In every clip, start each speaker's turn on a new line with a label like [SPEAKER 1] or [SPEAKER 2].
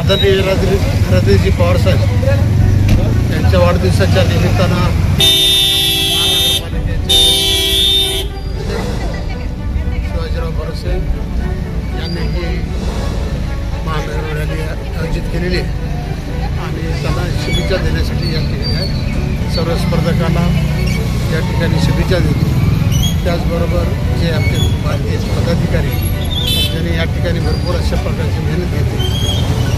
[SPEAKER 1] आदरणीय राजेशजी पवार साहेब यांच्या वाढदिवसाच्या निमित्तानं महानगरपालिकेचे शिवाजीराव भरोसे यांनी ही महानगर रॅली आयोजित केलेली आहे आणि त्यांना शुभेच्छा देण्यासाठी या ठिकाणी आहे. सर्व स्पर्धकांना या ठिकाणी शुभेच्छा देतो. त्याचबरोबर जे आमचे भारतीय पदाधिकारी ज्यांनी या ठिकाणी भरपूर अशा प्रकारची मेहनत घेतली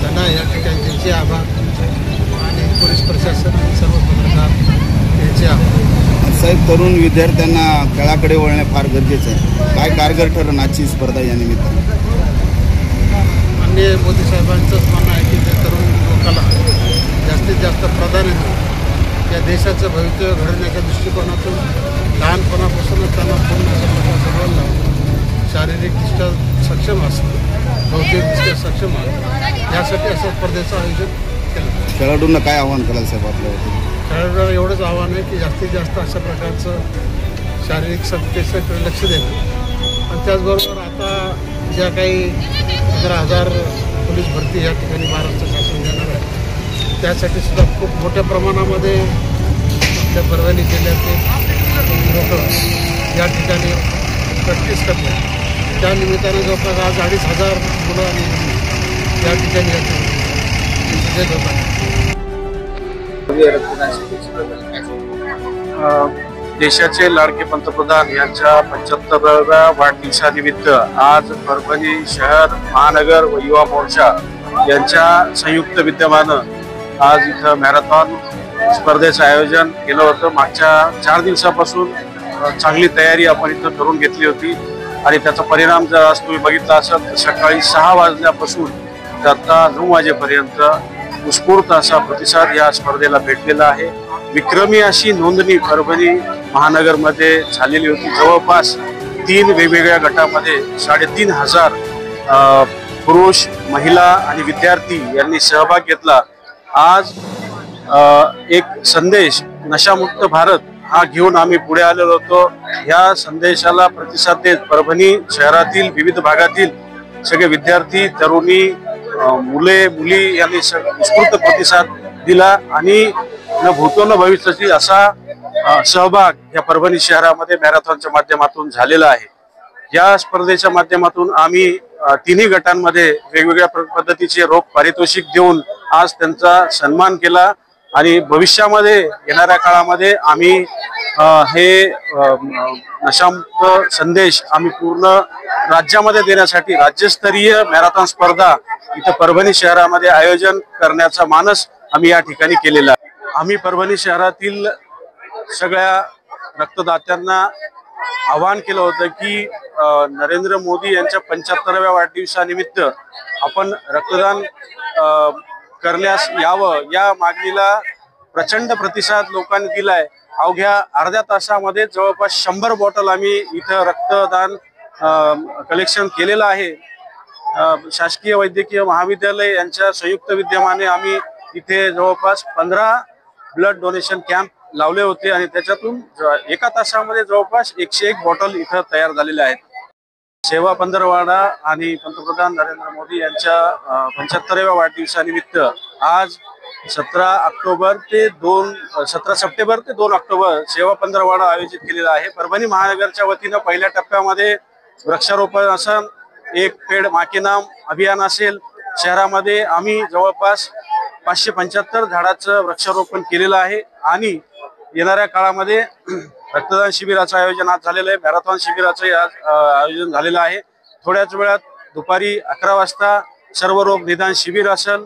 [SPEAKER 1] त्यांना या ठिकाणी त्यांचे आभार आणि पोलीस प्रशासन सर्व पत्रकार यांचे आभार.
[SPEAKER 2] साहेब, तरुण विद्यार्थ्यांना खेळाकडे वळणे फार गरजेचं आहे. काय कारगर ठरेल आजची स्पर्धा या निमित्तानं?
[SPEAKER 1] माननीय मोदी साहेबांचंच म्हणणं आहे की ते तरुण लोकांना जास्तीत जास्त प्राधान्य देऊन या देशाचं भवितव्य घडवण्याच्या दृष्टिकोनातून लहानपणापासूनच त्यांना पूर्ण अशा प्रकारचं बळ लावून शारीरिकदृष्ट्या सक्षम असतं, बौद्धिकदृष्ट्या सक्षम आहे यासाठी असं स्पर्धेचं आयोजन केलं.
[SPEAKER 2] खेळाडूंना काय आव्हान कराल साहेब आपल्यावरती?
[SPEAKER 1] खेळाडूंना एवढंच आव्हान आहे की जास्तीत जास्त अशा प्रकारचं शारीरिक सत्तेकडे लक्ष देणं आणि त्याचबरोबर आता ज्या काही 15,000 पोलीस भरती या ठिकाणी महाराष्ट्र शासन देणार आहे त्यासाठी सुद्धा खूप मोठ्या प्रमाणामध्ये आपल्या परभणी जिल्ह्यातले लोक या ठिकाणी प्रॅक्टिस करतात. त्या निमित्तानं जवळपास आज 2,500 मुलं आणि या ठिकाणी येत होतात.
[SPEAKER 3] देशाचे लाडके पंतप्रधान यांच्या 75व्या वाढदिवसानिमित्त आज परभणी शहर महानगर व युवा मोर्चा यांच्या संयुक्त विद्यमानं आज इथं मॅरेथॉन स्पर्धेचं आयोजन केलं होतं. मागच्या 4 दिवसापासून चांगली तयारी आपण इथं करून घेतली होती आणि त्याचा परिणाम जर आज तुम्ही बघितला असाल तर सकाळी 6 वाजल्यापासून तर आता 9 वाजेपर्यंत उत्स्फूर्त असा प्रतिसाद या स्पर्धेला भेटलेला आहे. विक्रमी अशी नोंदणी परभणी महानगरमध्ये झालेली होती. जवळपास 3 वेगवेगळ्या गटामध्ये 3,500 पुरुष, महिला आणि विद्यार्थी यांनी सहभाग घेतला. आज एक संदेश नशामुक्त भारत हा घेऊन आम्ही पुढे आलेलो होतो. या संदेशाला प्रतिसाद देत परभणी शहरातील विविध भागातील सगळे विद्यार्थी, तरुणी, मुले, मुली यांनी उत्स्फूर्त प्रतिसाद दिला आणि न भूतो न भविष्यती असा सहभाग या परभणी शहरामध्ये मॅरेथॉनच्या माध्यमातून झालेला आहे. या स्पर्धेच्या माध्यमातून आम्ही 3ही गटांमध्ये वेगवेगळ्या पद्धतीचे रोख पारितोषिक देऊन आज त्यांचा सन्मान केला आणि भविष्यामध्ये येणाऱ्या काळामध्ये आम्ही हे नशामुक्त संदेश आम्ही पूर्ण राज्यामध्ये देण्यासाठी राज्यस्तरीय मॅरेथॉन स्पर्धा इथं परभणी शहरामध्ये आयोजन करण्याचा मानस आम्ही या ठिकाणी केलेला आहे. आम्ही परभणी शहरातील सगळ्या रक्तदात्यांना आवाहन केलं होतं की नरेंद्र मोदी यांच्या 75व्या वाढदिवसानिमित्त आपण रक्तदान करण्यास यावं. या मागणीला प्रचंड प्रतिसाद लोकांनी दिलाय. अवघ्या अर्ध्या तासामध्ये जवळपास 100 बॉटल आम्ही इथं रक्तदान कलेक्शन केलेलं आहे. शासकीय वैद्यकीय महाविद्यालय यांच्या संयुक्त विद्यमाने आम्ही इथे जवळपास 15 ब्लड डोनेशन कॅम्प लावले होते आणि त्याच्यातून एका तासामध्ये जवळपास 101 बॉटल इथं तयार झालेल्या आहेत. सेवा पंधरवडा आणि पंतप्रधान नरेंद्र मोदी यांच्या 75व्या वाढदिवसानिमित्त आज 17 सप्टेंबर ते 2 ऑक्टोबर सेवा पंधरवडा आयोजित केलेला आहे. परभणी महानगरच्या वतीनं पहिल्या टप्प्यामध्ये वृक्षारोपण असेल, एक पेड माँ के नाम अभियान असेल. शहरामध्ये आम्ही जवळपास 575 झाडाचं वृक्षारोपण केलेलं आहे आणि येणाऱ्या काळामध्ये रक्तदान शिबिराचं आयोजन आज झालेलं आहे. मॅरेथॉन शिबिराचं आज आयोजन झालेलं आहे. थोड्याच वेळात दुपारी 11 वाजता सर्वरोग निदान शिबिर असेल,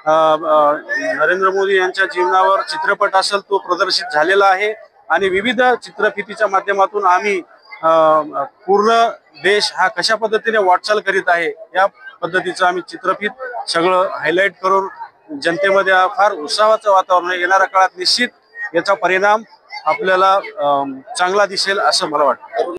[SPEAKER 3] नरेंद्र मोदी यांच्या जीवनावर चित्रपट असेल तो प्रदर्शित झालेला आहे आणि विविध चित्रफितीच्या माध्यमातून आम्ही पूर्ण देश हा कशा पद्धतीने वाटचाल करीत आहे या पद्धतीचं आम्ही चित्रफित सगळं हायलाईट करून जनतेमध्ये फार उत्साहाचं वातावरण आहे. येणाऱ्या काळात निश्चित याचा परिणाम आपल्याला चांगला दिसेल असं मला वाटतं.